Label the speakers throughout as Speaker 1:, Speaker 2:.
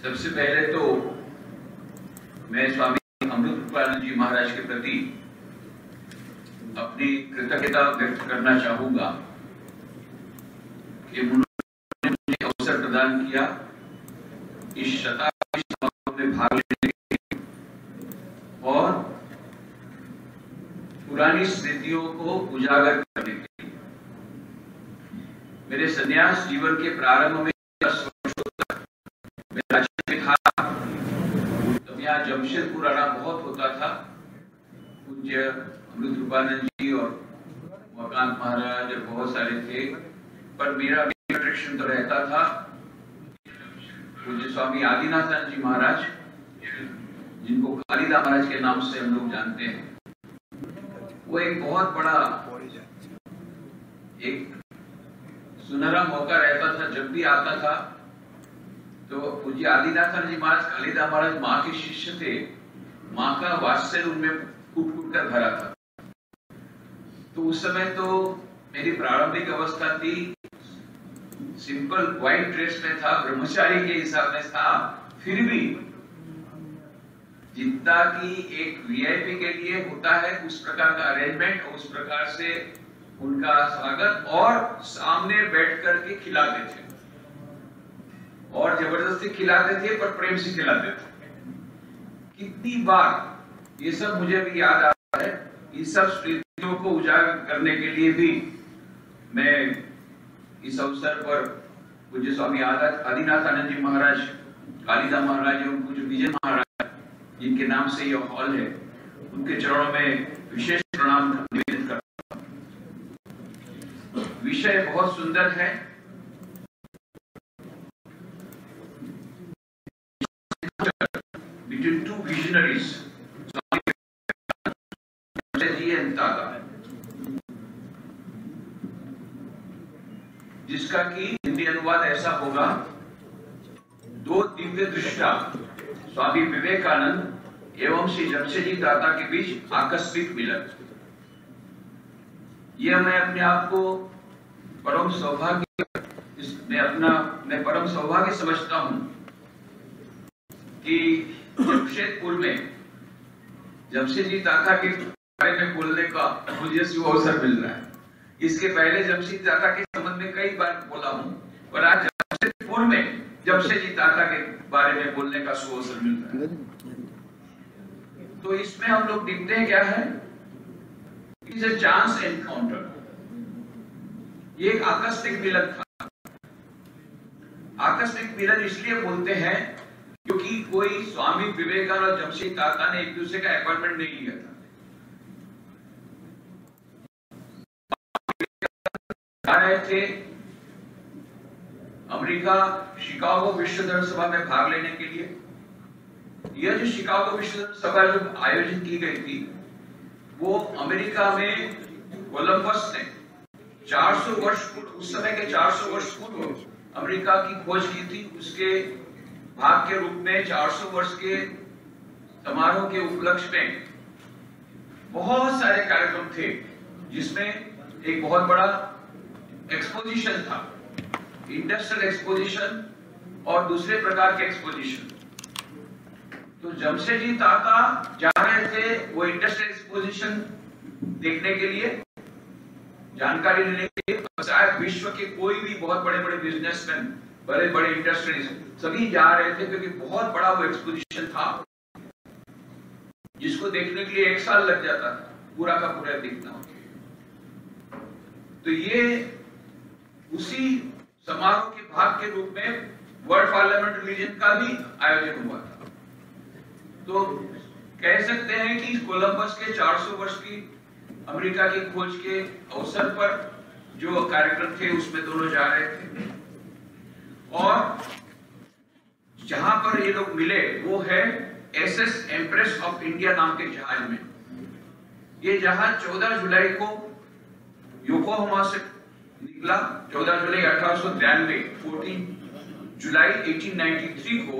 Speaker 1: सबसे पहले तो मैं स्वामी अमृत रूपानंद जी महाराज के प्रति अपनी कृतज्ञता व्यक्त करना चाहूंगा कि उन्होंने मुझे अवसर प्रदान किया इस शताब्दी समारोह में भाग लेने के लिए और पुरानी स्मृतियों को उजागर करने के लिए। मेरे संन्यास जीवन के प्रारंभ में यहाँ जमशेदपुर आना बहुत होता था। पूज्य अमृत रूपानंद जी और मकान महाराज और बहुत सारे थे, पर मेरा अट्रैक्शन तो रहता था पूज्य स्वामी आदिनाथानंद जी महाराज, जिनको कालिदा महाराज के नाम से हम लोग जानते हैं। वो एक बहुत बड़ा एक सुनहरा मौका रहता था। जब भी आता था तो पूज्य आदिनाथानंद जी महाराज, कालिदा महाराज माँ के शिष्य थे, माँ का वात्सल्य उनमें कूट कूट कर भरा था। तो उस समय तो मेरी प्रारंभिक अवस्था थी, सिंपल व्हाइट ड्रेस में था, ब्रह्मचारी के हिसाब में था, फिर भी जितना कि एक वीआईपी के लिए होता है उस प्रकार का अरेंजमेंट, उस प्रकार से उनका स्वागत, और सामने बैठ करके खिलाते थे और जबरदस्ती खिलाते थे, पर प्रेम से खिलाते थे। कितनी बार ये सब मुझे भी याद आता है। इस सब स्मृतियों को उजागर करने के लिए भी मैं इस अवसर पर पूज्य स्वामी आदिनाथानंद जी महाराज, कालिदा महाराज एवं पूज्य विजय महाराज, जिनके नाम से यह हॉल है, उनके चरणों में विशेष प्रणाम निवेदित करता हूं। विषय बहुत सुंदर है। Between two visionaries, ji and ताता, जिसका कि हिंदी अनुवाद ऐसा होगा, दो दिव्य दृष्टा स्वामी विवेकानंद एवं श्री जमशेदजी ताता के बीच आकस्मिक मिलन। यह मैं अपने आप को परम सौभाग्य, मैं परम सौभाग्य समझता हूं कि जमशेदपुर में जमशेदजी ताता के बारे में बोलने का मुझे शुभ अवसर मिल रहा है। इसके पहले जमशेदजी ताता के संबंध में कई बार बोला हूं, पर आज जमशेदपुर में जमशेदजी ताता के बारे में बोलने का शुभ अवसर मिल रहा है। तो इसमें हम लोग देखते हैं क्या है, इट्स अ चांस एनकाउंटर। ये एक आकस्मिक मिलन था। आकस्मिक मिलन इसलिए बोलते हैं क्योंकि कोई स्वामी विवेकानंद और जमशेदजी ताता ने एक दूसरे का अपॉइंटमेंट नहीं लिया था। जा रहे थे अमेरिका शिकागो विश्व धर्म सभा में भाग लेने के लिए। यह जो शिकागो विश्व धर्म सभा जो आयोजित की गई थी, वो अमेरिका में कोलंबस ने 400 वर्ष पूर्व, उस समय के 400 वर्ष पूर्व अमेरिका की खोज की थी। उसके भाग के रूप में 400 वर्ष के समारोह के उपलक्ष्य में बहुत सारे कार्यक्रम थे, जिसमें एक बहुत बड़ा एक्सपोजिशन था, इंडस्ट्रियल एक्सपोजिशन और दूसरे प्रकार के एक्सपोजिशन। तो जमशेदजी ताता जा रहे थे वो इंडस्ट्रियल एक्सपोजिशन देखने के लिए, जानकारी लेने के लिए। शायद विश्व के कोई भी बहुत बड़े बड़े बिजनेसमैन, बड़े बड़े इंडस्ट्रियलिस्ट सभी जा रहे थे, क्योंकि बहुत बड़ा वो एक्सपोजिशन था जिसको देखने के लिए 1 साल लग जाता था पूरा का पूरा देखना। तो ये उसी समारोह के भाग के रूप में वर्ल्ड पार्लियामेंट रिलीजन का भी आयोजन हुआ था। तो कह सकते हैं कि कोलंबस के 400 वर्ष की अमेरिका की खोज के अवसर पर जो कार्यक्रम थे उसमें दोनों जा रहे थे। और जहां पर ये लोग मिले वो है एसएस एम्प्रेस ऑफ इंडिया नाम के जहाज में। ये जहाज 14 जुलाई को योकोहामा से निकला। 14 जुलाई 1893, 14 जुलाई 1893 को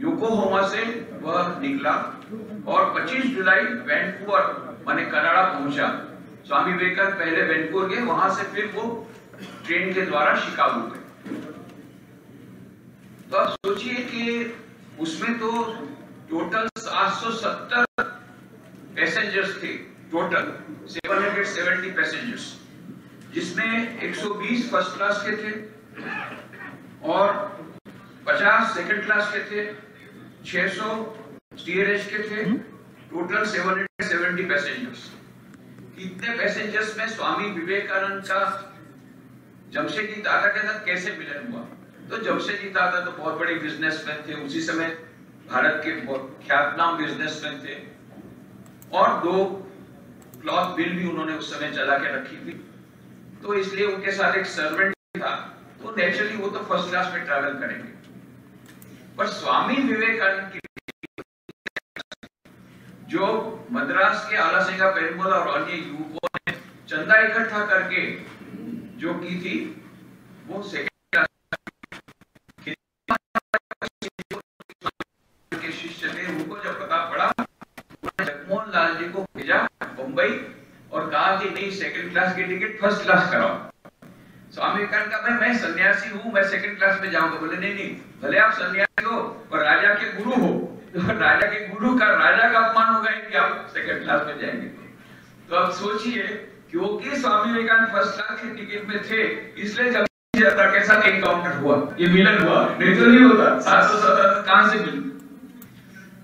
Speaker 1: योकोहामा से वह निकला और 25 जुलाई वैंकूवर माने कनाडा पहुंचा। स्वामी विवेकानंद पहले वैंकूवर गए, वहां से फिर वो ट्रेन के द्वारा शिकागो गए। तो आप सोचिए कि उसमें तो टोटल 770 पैसेंजर्स थे, टोटल 770 पैसेंजर्स, जिसमें 120 फर्स्ट क्लास के थे और 50 सेकंड क्लास के थे, 600 स्टीयरेज के थे, टोटल 770 पैसेंजर्स। इतने पैसेंजर्स में स्वामी विवेकानंद का जमशेदजी टाटा के साथ कैसे मिलन हुआ? तो जमशेदजी टाटा तो बहुत बड़े बिजनेसमैन थे, उसी समय भारत के बहुत ख्यातनाम बिजनेसमैन थे और 2 क्लॉथ मिल भी उन्होंने उस समय चला के रखी थी, तो इसलिए उनके साथ एक सर्वेंट था, तो नेचुरली वो तो फर्स्ट क्लास में ट्रैवल करेंगे। पर स्वामी विवेकानंद की जो मद्रास के आलासिंगा पेरुमल और अन्य युवकों ने चंदा इकट्ठा करके जो की थी, वो सेकंड के शिष्य थे। उनको जब पता पड़ा, जगमोहन लाल जी को भेजा मुंबई और कहा कि नहीं, सेकंड क्लास की टिकट फर्स्ट क्लास कराओ। स्वामी विवेकानंद का मैं सन्यासी हूँ, मैं सेकंड क्लास में जाऊंगा। बोले नहीं, भले आप सन्यासी हो और राजा के गुरु हो, तो राजा के गुरु का, राजा का अपमान होगा कि आप सेकंड क्लास में जाएंगे। तो अब सोचिए, क्योंकि स्वामी विवेकानंद फर्स्ट क्लास की टिकट में थे, इसलिए जब के साथ एनकाउंटर हुआ, ये मिलन हुआ, नहीं तो नहीं होता। 770 कहां से मिली?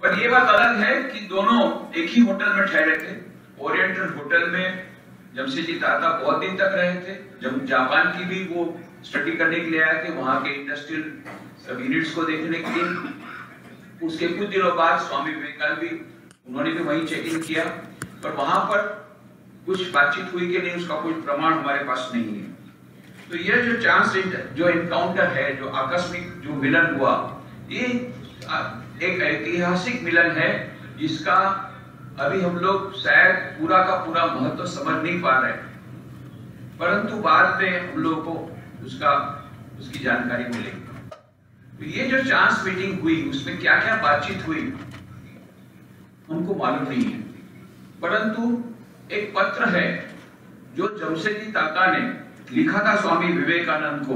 Speaker 1: पर ये बात अलग है कि दोनों एक ही होटल में ठहरे थे, ओरिएंटल होटल में जमशेदजी टाटा बहुत दिन तक रहे थे। जब जापान की भी वो स्टडी करने के लिए आए थे, वहां के इंडस्ट्रियल यूनिट्स को देखने के लिए। उसके कुछ दिनों बाद स्वामी विवेकानंद भी, उन्होंने भी वहीं चेक इन किया, पर वहां पर कुछ बातचीत हुई कि नहीं, उसका कोई प्रमाण हमारे पास नहीं है। तो ये जो चांस, जो एनकाउंटर है, जो आकस्मिक जो मिलन हुआ, ये एक ऐतिहासिक मिलन है, जिसका अभी हम लोग शायद पूरा का पूरा महत्व समझ नहीं पा रहे, परंतु बाद में हम लोगों को उसकी जानकारी मिलेगी। तो ये जो चांस मीटिंग हुई, उसमें क्या क्या बातचीत हुई हमको मालूम नहीं है, परंतु एक पत्र है जो जमशेदजी टाटा ने लिखा था स्वामी विवेकानंद को।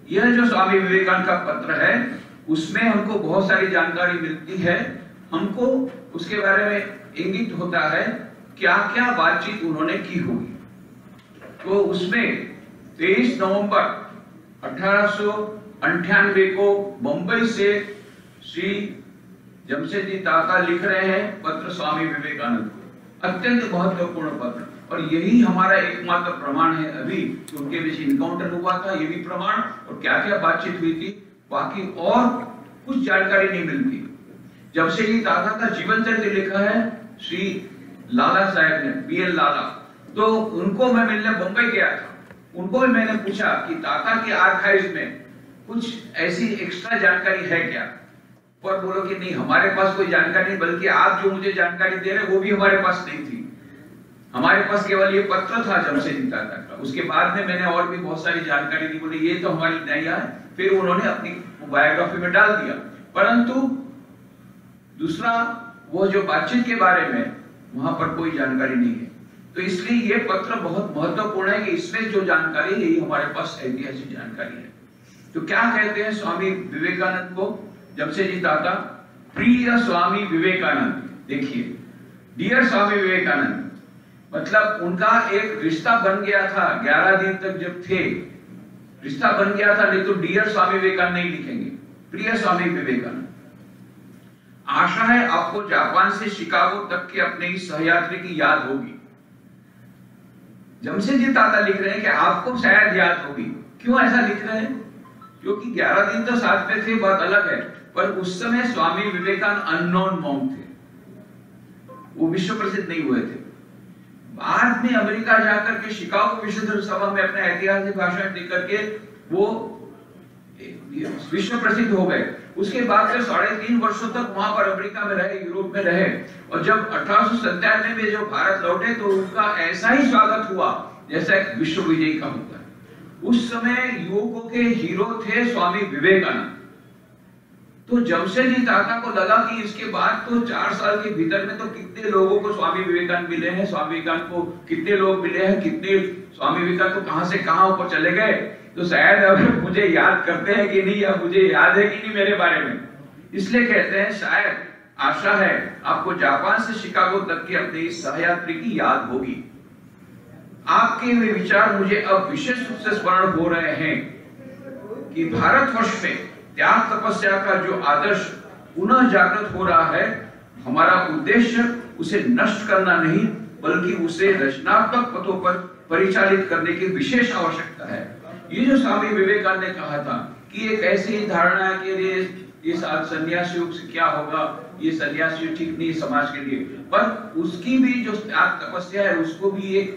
Speaker 1: यह जो स्वामी विवेकानंद का पत्र है, उसमें हमको बहुत सारी जानकारी मिलती है। हमको उसके बारे में इंगित होता है क्या क्या बातचीत उन्होंने की होगी। तो उसमें 23 नवंबर 1898 को मुंबई से श्री जमशेदजी टाटा लिख रहे हैं पत्र स्वामी विवेकानंद को। अत्यंत महत्वपूर्ण पत्र, और यही हमारा एकमात्र प्रमाण है अभी कि उनके बीच इनकाउंटर हुआ था, ये भी प्रमाण, और क्या क्या बातचीत हुई थी, बाकी और कुछ जानकारी नहीं मिलती। जमशेदजी टाटा का जीवन चरित्र लिखा है श्री लाला साहब ने, BL लाला। तो उनको मैं मिलने मुंबई गया था, उनको भी मैंने पूछा कि टाटा के आर्काइव्स में कुछ ऐसी एक्स्ट्रा जानकारी है क्या, पर बोलो कि नहीं, हमारे पास कोई जानकारी नहीं, बल्कि आप जो मुझे जानकारी दे रहे वो भी हमारे पास नहीं थी। हमारे पास केवल ये पत्र था जमशेदजी टाटा का। उसके बाद में मैंने और भी बहुत सारी जानकारी दी, बोले ये तो हमारी नहीं है, फिर उन्होंने अपनी बायोग्राफी में डाल दिया। परंतु दूसरा, वो जो बातचीत के बारे में वहां पर कोई जानकारी नहीं है। तो इसलिए ये पत्र बहुत महत्वपूर्ण है कि इसमें जो जानकारी है ये हमारे पास ऐतिहासिक जानकारी है। तो क्या कहते हैं स्वामी विवेकानंद को जमशेदजी टाटा? प्रिय स्वामी विवेकानंद। देखिए, डियर स्वामी विवेकानंद, मतलब उनका एक रिश्ता बन गया था। 11 दिन तक जब थे, रिश्ता बन गया था, नहीं तो डियर स्वामी विवेकानंद नहीं लिखेंगे, प्रिय स्वामी विवेकानंद। आशा है आपको जापान से शिकागो तक के अपने इस सहयात्री की याद होगी। जमशेदजी टाटा लिख रहे हैं कि आपको शायद याद होगी। क्यों ऐसा लिख रहे हैं? क्योंकि 11 दिन तो साथ में थे, बात अलग है, पर उस समय स्वामी विवेकानंद अननोन मॉन्क थे, वो विश्व प्रसिद्ध नहीं हुए थे। बाद में अमेरिका जाकर के शिकागो विश्व सभा में अपने ऐतिहासिक भाषण देकर के वो विश्व प्रसिद्ध हो गए। उसके बाद से 3.5 वर्षों तक वहां पर अमेरिका में रहे, यूरोप में रहे, और जब 1897 में जो भारत लौटे तो उनका ऐसा ही स्वागत हुआ जैसा एक विश्व विजयी का होता है। उस समय युवकों के हीरो थे स्वामी विवेकानंद। तो जमशेदजी टाटा को लगा कि इसके बाद तो 4 साल के भीतर में तो कितने लोगों को स्वामी विवेकानंद मिले हैं, स्वामी विवेकानंद को कितने लोग मिले हैं, कितने स्वामी विवेकानंद को कहां से कहां ऊपर चले गए, तो शायद अब मुझे याद करते हैं कि नहीं, या मुझे याद है कि नहीं मेरे बारे में। इसलिए कहते हैं शायद आशा है आपको जापान से शिकागो तक की अपनी इस सहयात्री की याद होगी। आपके वे विचार मुझे अब विशेष रूप से स्मरण हो रहे हैं कि भारतवर्ष में त्याग तपस्या का जो आदर्श पुनः जागृत हो रहा है, हमारा उद्देश्य उसे नष्ट करना नहीं बल्कि उसे रचनात्मक पथों पर परिचालित करने की विशेष आवश्यकता है। ये जो स्वामी विवेकानंद ने कहा था कि एक ऐसी धारणा है कि इस सन्यासी युग से क्या होगा, ये सन्यासी ठीक नहीं समाज के लिए, पर उसकी भी जो त्याग तपस्या है उसको भी एक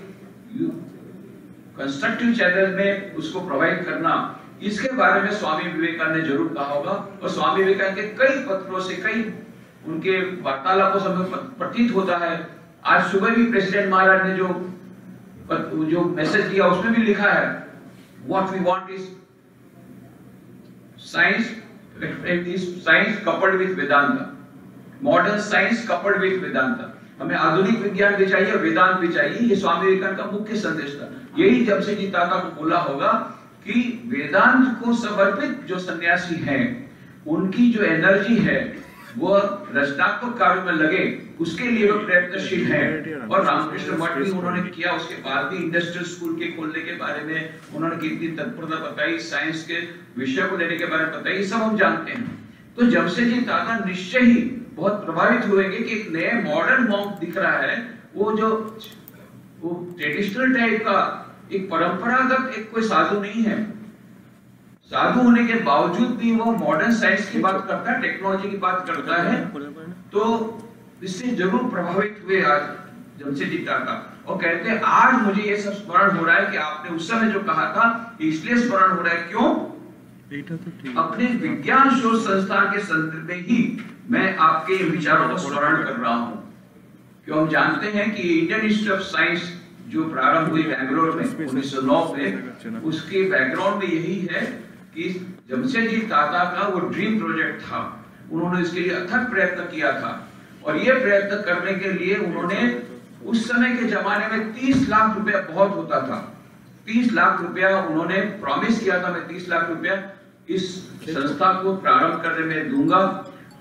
Speaker 1: कंस्ट्रक्टिव चैनल में उसको प्रोवाइड करना, इसके बारे में स्वामी विवेकानंद ने जरूर कहा होगा। और स्वामी विवेकानंद के कई पत्रों से, कई उनके वार्तालापों से प्रतीत होता है। आज सुबह भी प्रेसिडेंट महाराज ने जो मैसेज दिया उसमें भी लिखा है, what we want is science coupled with Vedanta, modern science coupled with Vedanta. हमें आधुनिक विज्ञान भी चाहिए, वेदांत भी चाहिए। ये स्वामी विवेकानंद का मुख्य संदेश था। यही जमशेदजी ताता को बोला होगा कि वेदांत को समर्पित जो सन्यासी हैं, उनकी जो एनर्जी है वो रचनात्मक कार्य में लगे, उसके लिए वो प्रयत्नशील हैं। और रामकृष्ण मठ भी उन्होंने किया, उसके बाद भी इंडस्ट्रियल स्कूल के खोलने के बारे में उन्होंने कितनी तत्परता बताई, साइंस के विषय को लेने के बारे में बताई, सब हम जानते हैं। तो जमशेदजी ताता निश्चय ही बहुत प्रभावित हुए कि एक नए मॉडर्न मॉन्क दिख रहा है, वो ट्रेडिशनल टाइप का, एक परंपरागत एक कोई साधु नहीं है। साधु होने के बावजूद भी वो मॉडर्न साइंस की बात करता है, टेक्नोलॉजी की बात करता है। तो इससे जरूर प्रभावित हुए आज जमशेदजी ताता, और कहते हैं आज मुझे ये सब स्मरण हो रहा है कि आपने उस समय जो कहा था, इसलिए स्मरण हो रहा है। क्यों? अपने विज्ञान शोध संस्थान के संदर्भ में ही मैं आपके विचारों को स्मरण कर रहा हूं। क्यों? हम जानते हैं कि इंडियन इंस्टीट्यूट ऑफ साइंस जो प्रारंभ हुई बैंगलोर में 1909 में, उसके बैकग्राउंड में यही है कि जमशेदजी ताता का वो ड्रीम प्रोजेक्ट था। उन्होंने इसके लिए अथक प्रयत्न किया था, और ये प्रयत्न करने के लिए उन्होंने उस समय के जमाने में 30 लाख रुपया बहुत होता था। 30 लाख रुपया उन्होंने प्रॉमिस किया था, मैं 30 लाख रुपया इस संस्था को प्रारंभ करने में दूंगा,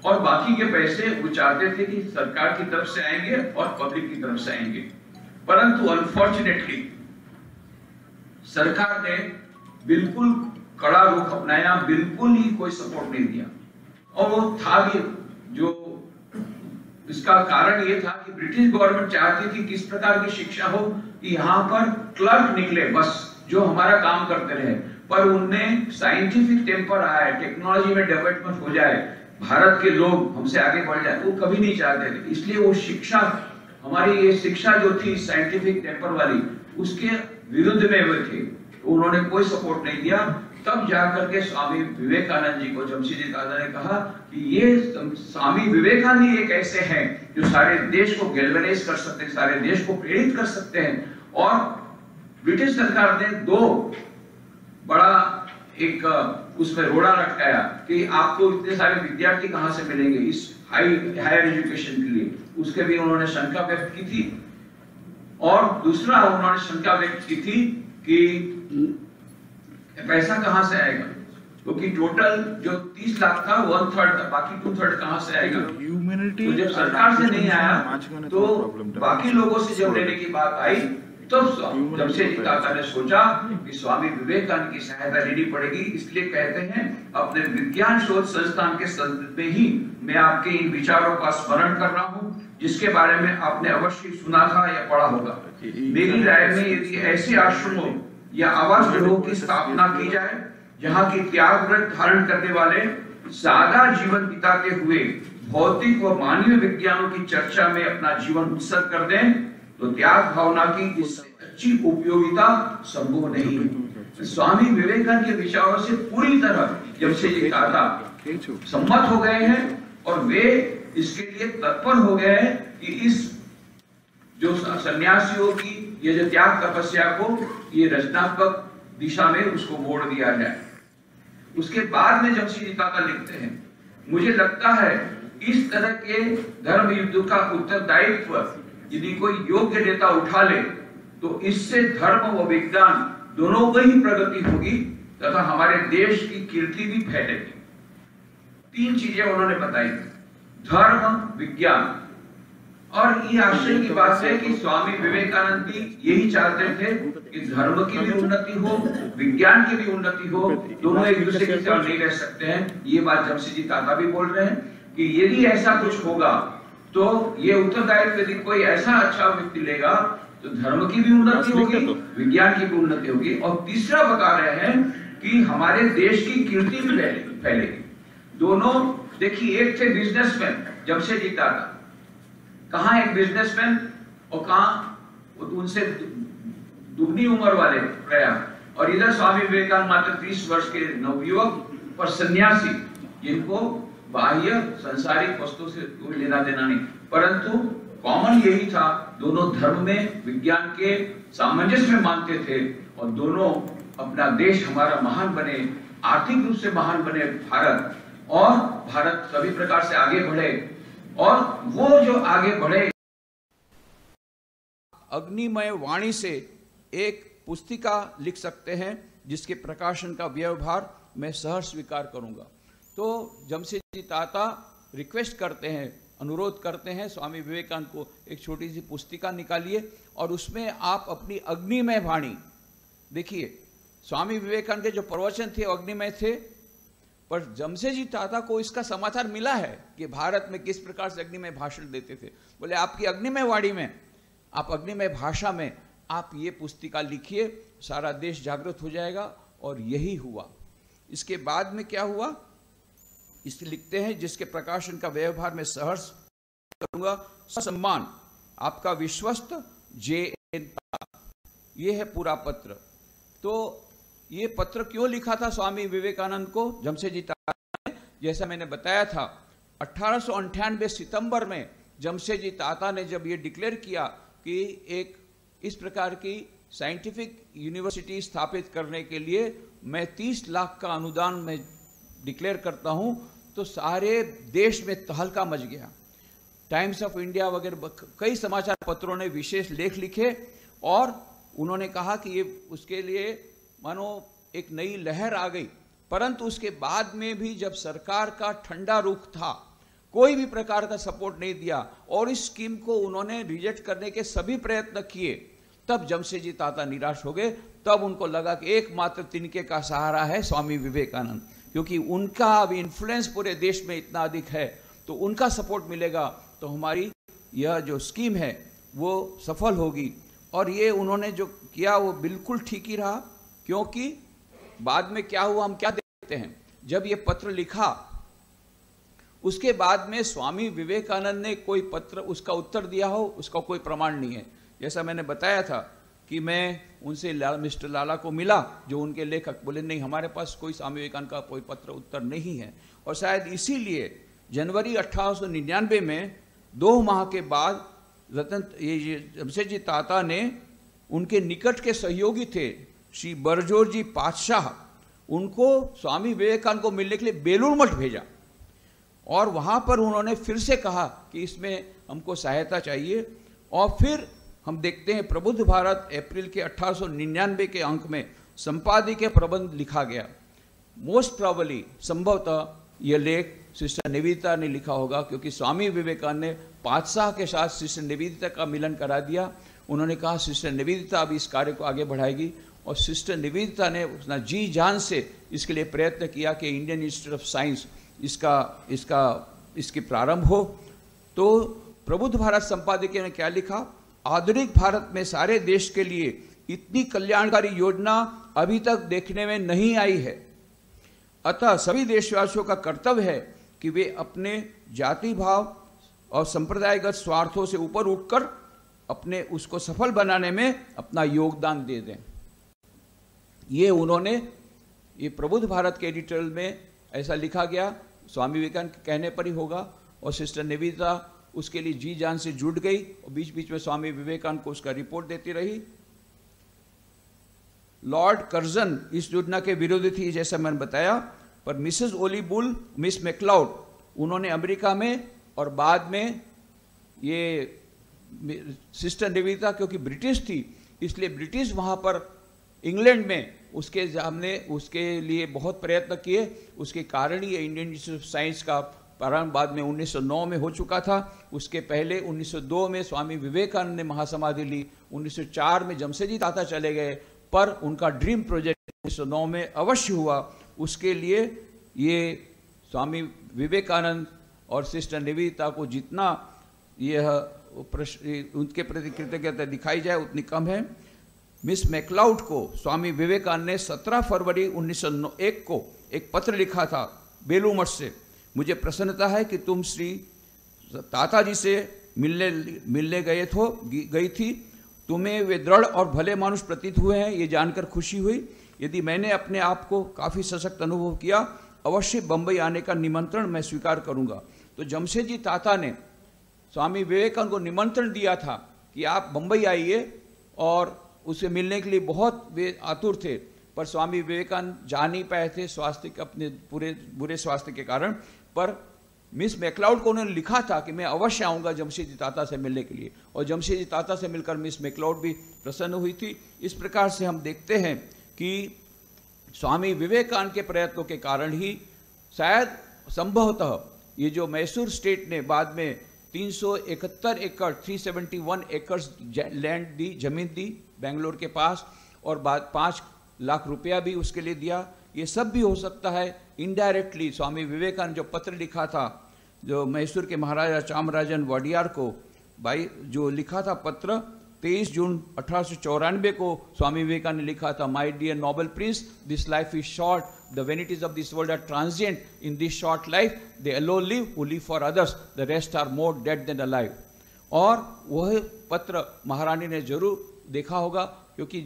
Speaker 1: और बाकी के पैसे वो चाहते थे कि सरकार की तरफ से आएंगे और पब्लिक की तरफ से आएंगे। परंतु अनफॉर्चुनेटली सरकार ने बिल्कुल कड़ा रुख अपनाया, बिल्कुल ही कोई सपोर्ट नहीं दिया। और वो था भी, जो इसका कारण ये था कि ब्रिटिश गवर्नमेंट चाहती थी किस प्रकार की शिक्षा हो कि यहाँ पर क्लर्क निकले बस, जो हमारा काम करते रहे। पर उनमें साइंटिफिक टेम्पर आया, टेक्नोलॉजी में डेवलपमेंट हो जाए, भारत के लोग हमसे आगे बढ़ जाए, वो कभी नहीं चाहते थे। इसलिए वो शिक्षा, हमारी ये शिक्षा जो थी साइंटिफिक टेम्पर वाली, उसके विरुद्ध में वो थे। उन्होंने कोई सपोर्ट नहीं दिया। तब जाकर के स्वामी विवेकानंद जी को जमशेदजी ताता ने कहा कि ये स्वामी विवेकानंद ही एक ऐसे हैं जो सारे देश को गैल्वेनाइज कर सकते हैं, सारे देश को प्रेरित कर सकते हैं। और ब्रिटिश सरकार ने दो बड़ा एक उसमें रोड़ा लटकाया कि आपको इतने सारे विद्यार्थी कहां से मिलेंगे इस हायर एजुकेशन के लिए, उसके भी उन्होंने शंका व्यक्त की थी। और दूसरा उन्होंने शंका व्यक्त की थी कि पैसा कहां से आएगा, क्योंकि टोटल जो 30 लाख था 1/3 था, बाकी 2/3 कहां से आएगा। तो जब सरकार से नहीं आया तो बाकी लोगों से जब लेने की बात आई, तब जमशेदजी ताता ने सोचा कि स्वामी विवेकानंद की सहायता लेनी पड़ेगी। इसलिए कहते हैं अपने विज्ञान शोध संस्थान के संदर्भ में ही मैं आपके इन विचारों का स्मरण कर रहा हूं, जिसके बारे में आपने अवश्य सुना था या पढ़ा होगा। मेरी राय में यदि ऐसे आश्रमों या आवास गृहों की स्थापना की जाए जहां की त्याग व्रत धारण करने वाले सादा जीवन बिताते हुए भौतिक व मानवीय विज्ञानों की चर्चा में अपना जीवन उत्सर्ग कर दें, तो त्याग भावना की इससे अच्छी उपयोगिता संभव नहीं है। स्वामी विवेकानंद के विचारों से पूरी तरह जमशेदजी ताता सम्मत हो गए हैं, और वे इसके लिए तत्पर हो गए हैं कि इस जो सन्यासियों की ये जो त्याग तपस्या को ये रचनात्मक दिशा में उसको मोड़ दिया जाए। उसके बाद में जमशेदजी ताता लिखते हैं, मुझे लगता है इस तरह के धर्म युद्ध का उत्तरदायित्व यदि कोई योग्य नेता उठा ले तो इससे धर्म व विज्ञान दोनों की ही प्रगति होगी तथा हमारे देश की कीर्ति भी फैलेगी। 3 चीजें उन्होंने बताई, धर्म, विज्ञान। और ये आश्चर्य की बात है कि स्वामी विवेकानंद भी यही चाहते थे कि धर्म की भी उन्नति हो, विज्ञान की भी उन्नति हो, दोनों एक दूसरे की तरह नहीं रह सकते हैं। ये बात जमशेदजी ताता भी बोल रहे हैं कि यदि ऐसा कुछ होगा तो ये उत्तरदायित्व यदि कोई ऐसा अच्छा व्यक्ति लेगा तो धर्म की भी उन्नति होगी, विज्ञान की भी उन्नति होगी। और तीसरा बता रहे हैं कि हमारे देश की कीर्ति भी फैलेगी। दोनों देखिए, एक थे बिजनेसमैन जमशेदजी ताता, कहां एक बिजनेसमैन और कहां उनसे दुगनी उम्र वाले प्रयास, और इधर स्वामी विवेकानंद मात्र 30 वर्ष के नवयुवक और सन्यासी, जिनको बाह्य सांसारिक वस्तु से कोई लेना देना नहीं, परंतु कॉमन यही था, दोनों धर्म में, विज्ञान के सामंजस्य में मानते थे और दोनों अपना देश हमारा महान बने, आर्थिक रूप से महान बने भारत, और भारत सभी प्रकार से आगे बढ़े। और वो जो आगे बढ़े,
Speaker 2: अग्निमय वाणी से एक पुस्तिका लिख सकते हैं जिसके प्रकाशन का व्यवहार मैं सहर्ष स्वीकार करूंगा। तो जमशेदजी ताता रिक्वेस्ट करते हैं, अनुरोध करते हैं स्वामी विवेकानंद को, एक छोटी सी पुस्तिका निकालिए और उसमें आप अपनी अग्निमय वाणी, देखिए स्वामी विवेकानंद के जो प्रवचन थे अग्निमय थे, पर जमशेदजी ताता को इसका समाचार मिला है कि भारत में किस प्रकार से अग्निमय भाषण देते थे। बोले आपकी अग्निमय वाणी में, आप अग्निमय भाषा में आप ये पुस्तिका लिखिए, सारा देश जागृत हो जाएगा। और यही हुआ। इसके बाद में क्या हुआ, इस लिखते हैं, जिसके प्रकाशन का व्यवहार में सहर्ष करूंगा, सम्मान आपका विश्वस्त JN, ये है पूरा पत्र। तो ये पत्र क्यों लिखा था स्वामी विवेकानंद को जमशेदजी ताता ने, जैसा मैंने बताया था 1898 सितंबर में जमशेदजी ताता ने जब ये डिक्लेयर किया कि एक इस प्रकार की साइंटिफिक यूनिवर्सिटी स्थापित करने के लिए मैं 30 लाख का अनुदान में डिक्लेयर करता हूं, तो सारे देश में तहलका मच गया। टाइम्स ऑफ इंडिया वगैरह कई समाचार पत्रों ने विशेष लेख लिखे और उन्होंने कहा कि ये उसके लिए मानो एक नई लहर आ गई। परंतु उसके बाद में भी जब सरकार का ठंडा रुख था, कोई भी प्रकार का सपोर्ट नहीं दिया और इस स्कीम को उन्होंने रिजेक्ट करने के सभी प्रयत्न किए, तब जमशेदजी ताता निराश हो गए। तब उनको लगा कि एकमात्र तिनके का सहारा है स्वामी विवेकानंद, क्योंकि उनका अब इन्फ्लुएंस पूरे देश में इतना अधिक है, तो उनका सपोर्ट मिलेगा तो हमारी यह जो स्कीम है वो सफल होगी। और ये उन्होंने जो किया वो बिल्कुल ठीक ही रहा, क्योंकि बाद में क्या हुआ हम क्या देखते हैं। जब ये पत्र लिखा उसके बाद में स्वामी विवेकानंद ने कोई पत्र उसका उत्तर दिया हो, उसका कोई प्रमाण नहीं है। जैसा मैंने बताया था कि मैं उनसे मिस्टर लाला को मिला जो उनके लेखक, बोले नहीं हमारे पास कोई स्वामी विवेकानंद का कोई पत्र उत्तर नहीं है। और शायद इसीलिए जनवरी 1899 में 2 माह के बाद जमशेदजी ताता ने उनके निकट के सहयोगी थे श्री बरजोर पातशाह, उनको स्वामी विवेकानंद को मिलने के लिए बेलूर मठ भेजा और वहाँ पर उन्होंने फिर से कहा कि इसमें हमको सहायता चाहिए। और फिर हम देखते हैं प्रबुद्ध भारत अप्रैल के 1899 के अंक में संपादकीय प्रबंध लिखा गया। मोस्ट प्रॉबली संभवतः यह लेख सिस्टर निवेदिता ने लिखा होगा, क्योंकि स्वामी विवेकानंद ने पातशाह के साथ सिस्टर निवेदिता का मिलन करा दिया। उन्होंने कहा सिस्टर निवेदिता अब इस कार्य को आगे बढ़ाएगी और सिस्टर निवेदिता ने अपना जी जान से इसके लिए प्रयत्न किया कि इंडियन इंस्टीट्यूट ऑफ साइंस इसके प्रारंभ हो। तो प्रबुद्ध भारत संपादकीय ने क्या लिखा, आधुनिक भारत में सारे देश के लिए इतनी कल्याणकारी योजना अभी तक देखने में नहीं आई है। अतः सभी देशवासियों का कर्तव्य है कि वे अपने जाति भाव और संप्रदायगत स्वार्थों से ऊपर उठकर अपने उसको सफल बनाने में अपना योगदान दे दें। ये उन्होंने, ये प्रबुद्ध भारत के एडिटोरियल में ऐसा लिखा गया, स्वामी विवेकानंद के कहने पर ही होगा। और सिस्टर निवेदिता उसके लिए जी जान से जुट गई और बीच बीच में स्वामी विवेकानंद को उसका रिपोर्ट देती रही। लॉर्ड कर्जन इस योजना के विरोधी थी जैसा मैंने बताया, पर मिसेस ओली बुल, मिस मैक्लाउड, उन्होंने अमेरिका में और बाद में ये सिस्टर निवेदिता क्योंकि ब्रिटिश थी इसलिए ब्रिटिश वहाँ पर इंग्लैंड में उसके हमने उसके लिए बहुत प्रयत्न किए। उसके कारण ही इंडियन इंस्टीट्यूट ऑफ साइंस का प्रारंभ बाद में 1909 में हो चुका था। उसके पहले 1902 में स्वामी विवेकानंद ने महासमाधि ली। 1904 में जमशेदजी ताता चले गए, पर उनका ड्रीम प्रोजेक्ट 1909 में अवश्य हुआ। उसके लिए ये स्वामी विवेकानंद और सिस्टर निवेदिता को जितना यह उनके प्रति कृतज्ञता दिखाई जाए उतनी कम है। मिस मैक्लाउड को स्वामी विवेकानंद ने 17 फरवरी 1901 को एक पत्र लिखा था बेलू मठ से। मुझे प्रसन्नता है कि तुम श्री ताता जी से मिलने गई थी। तुम्हें वे दृढ़ और भले मानुष प्रतीत हुए हैं, ये जानकर खुशी हुई। यदि मैंने अपने आप को काफ़ी सशक्त अनुभव किया, अवश्य बम्बई आने का निमंत्रण मैं स्वीकार करूंगा। तो जमशेदजी ताता ने स्वामी विवेकानंद को निमंत्रण दिया था कि आप बम्बई आइए, और उसे मिलने के लिए बहुत वे आतुर थे, पर स्वामी विवेकानंद जा नहीं पाए थे स्वास्थ्य के अपने पूरे बुरे स्वास्थ्य के कारण। पर मिस मैक्लाउड को उन्होंने लिखा था कि मैं अवश्य आऊँगा जमशेदजी ताता से मिलने के लिए, और जमशेदजी ताता से मिलकर मिस मैक्लाउड भी प्रसन्न हुई थी। इस प्रकार से हम देखते हैं कि स्वामी विवेकानंद के प्रयत्नों के कारण ही शायद संभवतः ये जो मैसूर स्टेट ने बाद में 371 एकड़ 371 एकर्स लैंड दी, जमीन दी बेंगलोर के पास, और बाद 5 लाख रुपया भी उसके लिए दिया। ये सब भी हो सकता है इनडायरेक्टली स्वामी विवेकानंद जो पत्र लिखा था, जो मैसूर के महाराजा चामराजन वडियार को जो लिखा था पत्र 23 जून 1894 को स्वामी विवेकानंद ने लिखा था, my dear noble prince, this life is short, the vanities of this world are transient, in this short life they alone live who live for others, the rest are more dead than alive. और वह पत्र महारानी ने जरूर देखा होगा, क्योंकि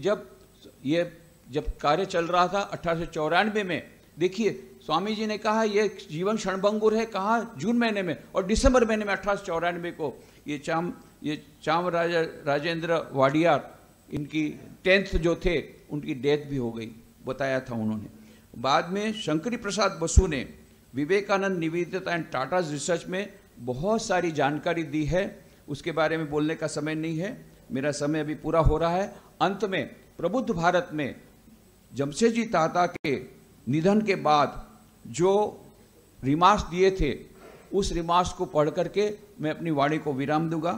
Speaker 2: जब कार्य चल रहा था 1894 में, देखिए स्वामी जी ने कहा ये जीवन क्षणभंगुर है, कहा जून महीने में, और दिसंबर महीने में 1894 को ये चामराजा राजेंद्र वाडियार इनकी 10th जो थे उनकी डेथ भी हो गई, बताया था उन्होंने। बाद में शंकरी प्रसाद बसु ने विवेकानंद निवेदिता एंड टाटाज रिसर्च में बहुत सारी जानकारी दी है, उसके बारे में बोलने का समय नहीं है, मेरा समय अभी पूरा हो रहा है। अंत में प्रबुद्ध भारत में जमशेदजी ताता के निधन के बाद जो रिमार्क्स दिए थे, उस रिमार्क्स को पढ़ करके मैं अपनी वाणी को विराम दूंगा।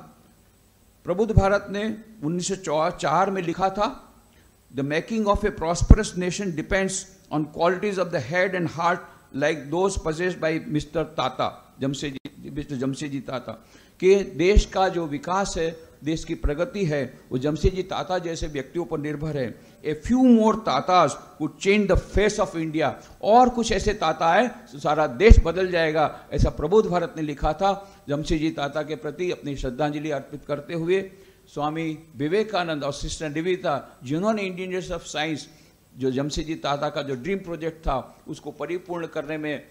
Speaker 2: प्रबुद्ध भारत ने 1904 में लिखा था, the making of A prosperous nation depends on qualities of the head and heart like those possessed bye mister ताता, जमशेदजी ताता, कि देश का जो विकास है, देश की प्रगति है, वो जमशेदजी ताता जैसे व्यक्तियों पर निर्भर है। A few more Tatas could change the face of India, और कुछ ऐसे ताता है तो सारा देश बदल जाएगा, ऐसा प्रबुद्ध भारत ने लिखा था। जमशेदजी ताता के प्रति अपनी श्रद्धांजलि अर्पित करते हुए स्वामी विवेकानंद और सिस्टर निवेदिता, जिन्होंने इंडियन इंस्टीट्यूट ऑफ साइंस जो जमशेदजी ताता का जो ड्रीम प्रोजेक्ट था उसको परिपूर्ण करने में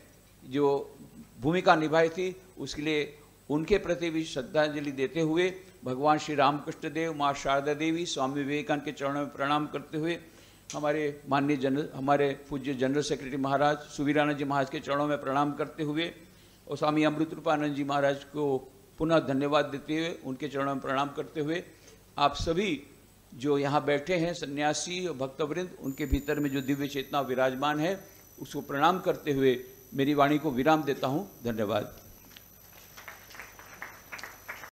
Speaker 2: जो भूमिका निभाई थी, उसके लिए उनके प्रति भी श्रद्धांजलि देते हुए भगवान श्री रामकृष्ण देव, माँ शारदा देवी, स्वामी विवेकानंद के चरणों में प्रणाम करते हुए हमारे माननीय हमारे पूज्य जनरल सेक्रेटरी महाराज सुवीरानंद जी महाराज के चरणों में प्रणाम करते हुए और स्वामी अमृत रूपानंद जी महाराज को पुनः धन्यवाद देते हुए उनके चरणों में प्रणाम करते हुए आप सभी जो यहाँ बैठे हैं सन्यासी और भक्तवृंद, उनके भीतर में जो दिव्य चेतना विराजमान है उसको प्रणाम करते हुए मेरी वाणी को विराम देता हूँ। धन्यवाद।